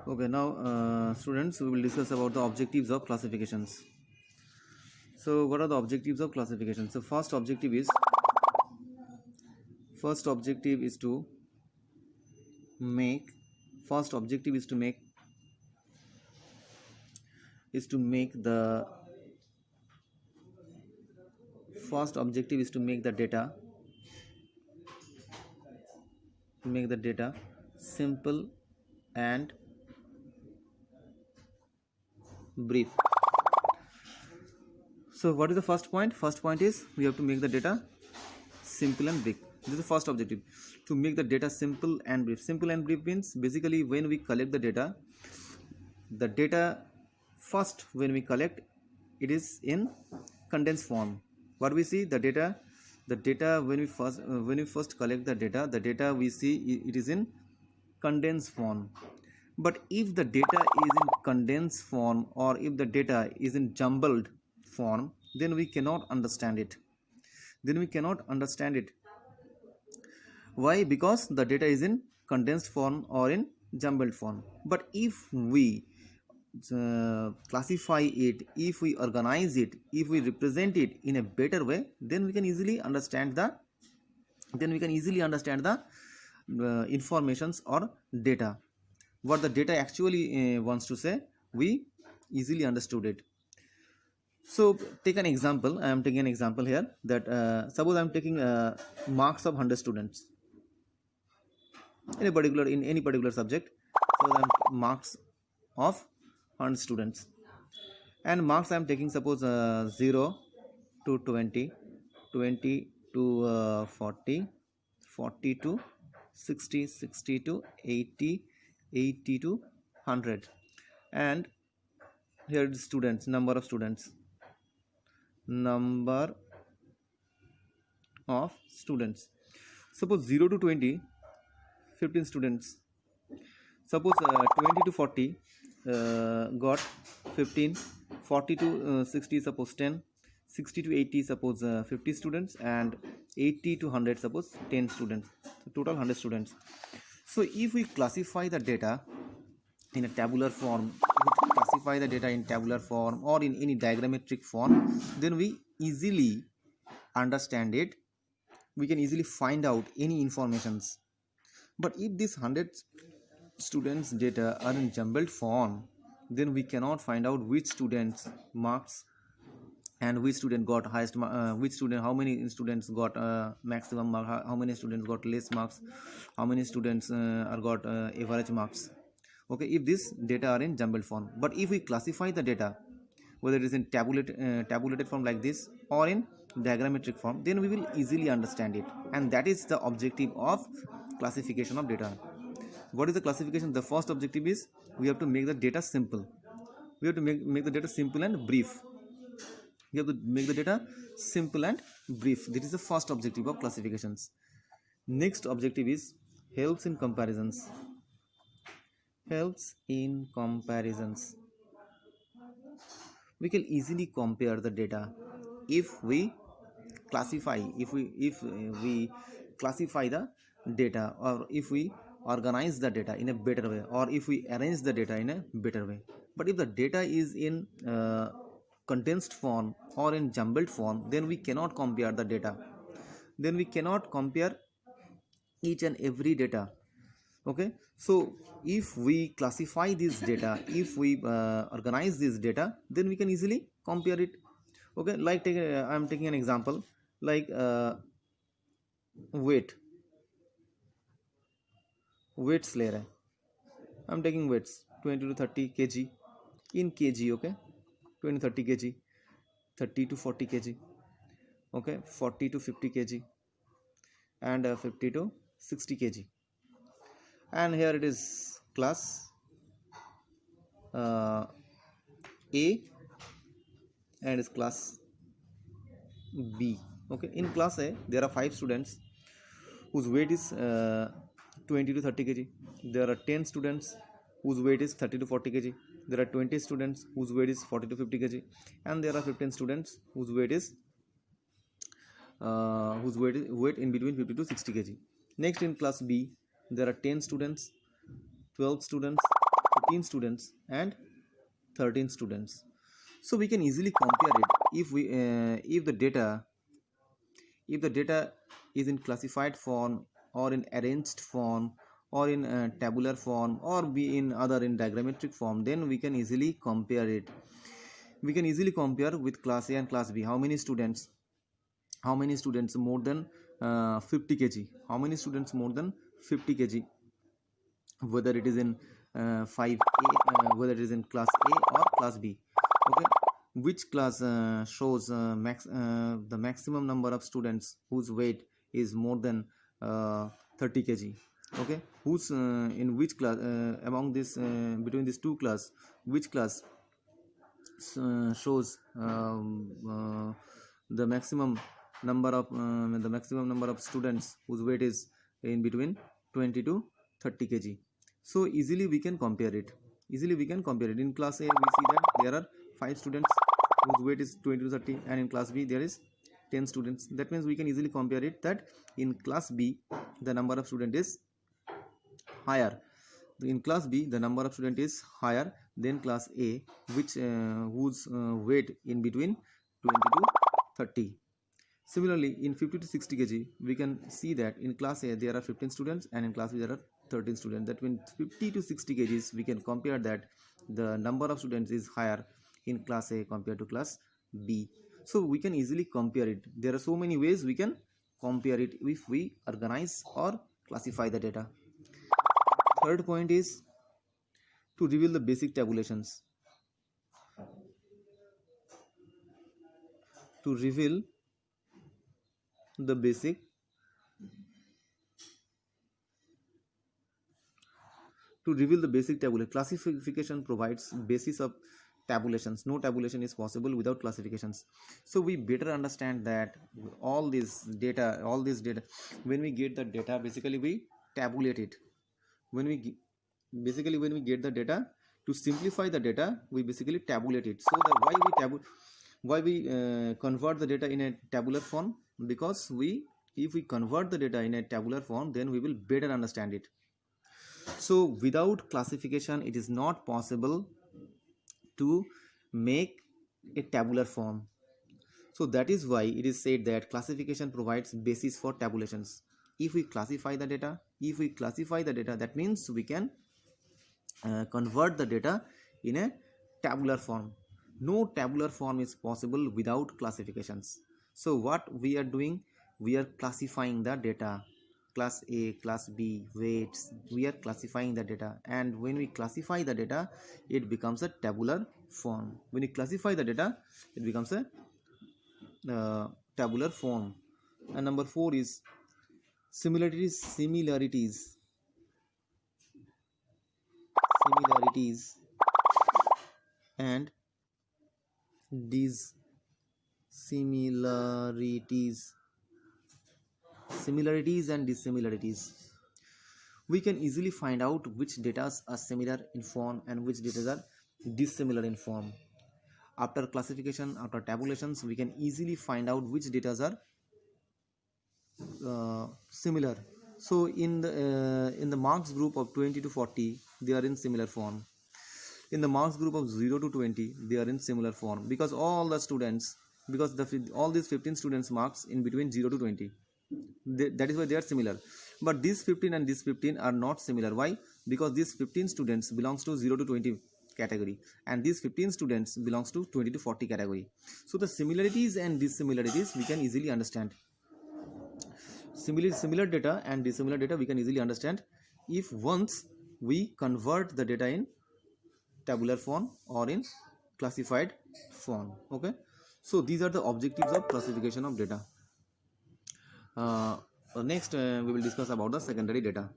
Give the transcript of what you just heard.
Okay, now students, we will discuss about the objectives of classifications. So what are the objectives of classification? So first objective is to make first objective is to make the first objective is to make the data simple and brief. So what is the first point? First point is we have to make the data simple and brief. This is the first objective, to make the data simple and brief. Simple and brief means basically when we collect the data first when we collect it is in condensed form. What we see, the data when we first collect the data we see it is in condensed form. But if the data is in condensed form or if the data is in jumbled form, then we cannot understand it. Why? Because the data is in condensed form or in jumbled form. But if we classify it, if we organize it, if we represent it in a better way, then we can easily understand the informations or data. What the data actually wants to say, we easily understood it. So take an example. I am taking an example here that suppose I am taking marks of 100 students in any particular subject. So marks of 100 students, and marks I am taking suppose 0 to 20, 20 to 40, 40 to 60, 60 to 80, 80 to 100. And here is students, number of suppose 0 to 20, 15 students. Suppose 20 to 40 got 15, 40 to 60 suppose 10, 60 to 80 suppose 50 students, and 80 to 100 suppose 10 students. So total 100 students. So if we classify the data in a tabular form, or in any diagrammatic form, then we easily understand it. We can easily find out any informations. But if this 100 students data are in jumbled form, then we cannot find out which students marks and which student got highest how many students got maximum mark, how many students got less marks, how many students are got average marks. Okay, if this data are in jumbled form. But if we classify the data, whether it is in tabulated form like this or in diagrammatic form, then we will easily understand it. And that is the objective of classification of data. What is the classification? The first objective is we have to make the data simple. We have to make the data simple and brief. We have to make the data simple and brief. This is the first objective of classifications. Next objective is helps in comparisons. We can easily compare the data if we classify the data, or if we organize the data in a better way, or if we arrange the data in a better way. But if the data is in condensed form or in jumbled form, then we cannot compare the data. Then we cannot compare each and every data. Okay, so if we classify this data, if we organize this data, then we can easily compare it. Okay, like I am taking an example like weights ले रहे हैं. I am taking weights 20 to 30 kg in kg. Okay, 20 30 kg, 30 to 40 kg, okay, 40 to 50 kg, and 50 to 60 kg. And here it is class A, and is class B. Okay, in class A there are 5 students whose weight is 20 to 30 kg. There are 10 students whose weight is 30 to 40 kg. There are 20 students whose weight is 40 to 50 kg, and there are 15 students whose weight is weight in between 50 to 60 kg. Next, in class B there are 10 students, 12 students, 14 students and 13 students. So we can easily compare it if the data is in classified form or in arranged form or in tabular form or be in other in diagrammatic form, then we can easily compare it. We can easily compare with class A and class B. How many students more than 50 kg, how many students more than 50 kg, whether it is in 5A, whether it is in class A or class B. Okay, which class shows the maximum number of students whose weight is more than 30 kg. Okay, who's in which class among this between these two class, which class shows the maximum number of students whose weight is in between 20 to 30 kg. So easily we can compare it. In class A we see that there are 5 students whose weight is 20 to 30, and in class B there is 10 students. That means we can easily compare it that in class B the number of student is higher. In class B the number of student is higher than class A, which whose weight in between 20 to 30. Similarly, in 50 to 60 kg, we can see that in class A there are 15 students and in class B there are 13 students. That means 50 to 60 kgs we can compare that the number of students is higher in class A compared to class B. So we can easily compare it. There are so many ways we can compare it if we organize or classify the data. Third point is to reveal the basic tabulations. To reveal the basic tabulation. Classification provides basis of tabulations. No tabulation is possible without classifications. So we better understand that all this data, when we get the data, basically we tabulate it. When we get the data, to simplify the data, we basically tabulate it. So why we convert the data in a tabular form? Because if we convert the data in a tabular form, then we will better understand it. So without classification it is not possible to make a tabular form. So that is why it is said that classification provides basis for tabulations. If we classify the data, that means we can convert the data in a tabular form. No tabular form is possible without classifications. So what we are doing, we are classifying the data, class A, class B, weights, we are classifying the data, and when we classify the data it becomes a tabular form. When you classify the data it becomes a tabular form. And number 4 is similarities and dissimilarities. We can easily find out which data are similar in form and which data are dissimilar in form. After classification, after tabulations, we can easily find out which data are similar. So in the marks group of 20 to 40, they are in similar form. In the marks group of 0 to 20, they are in similar form, because all these 15 students marks in between 0 to 20, that is why they are similar. But these 15 and these 15 are not similar. Why? Because these 15 students belongs to 0 to 20 category and these 15 students belongs to 20 to 40 category. So the similarities and dissimilarities we can easily understand. Similar data and dissimilar data we can easily understand if once we convert the data in tabular form or in classified form. Okay, so these are the objectives of classification of data. Next we will discuss about the secondary data.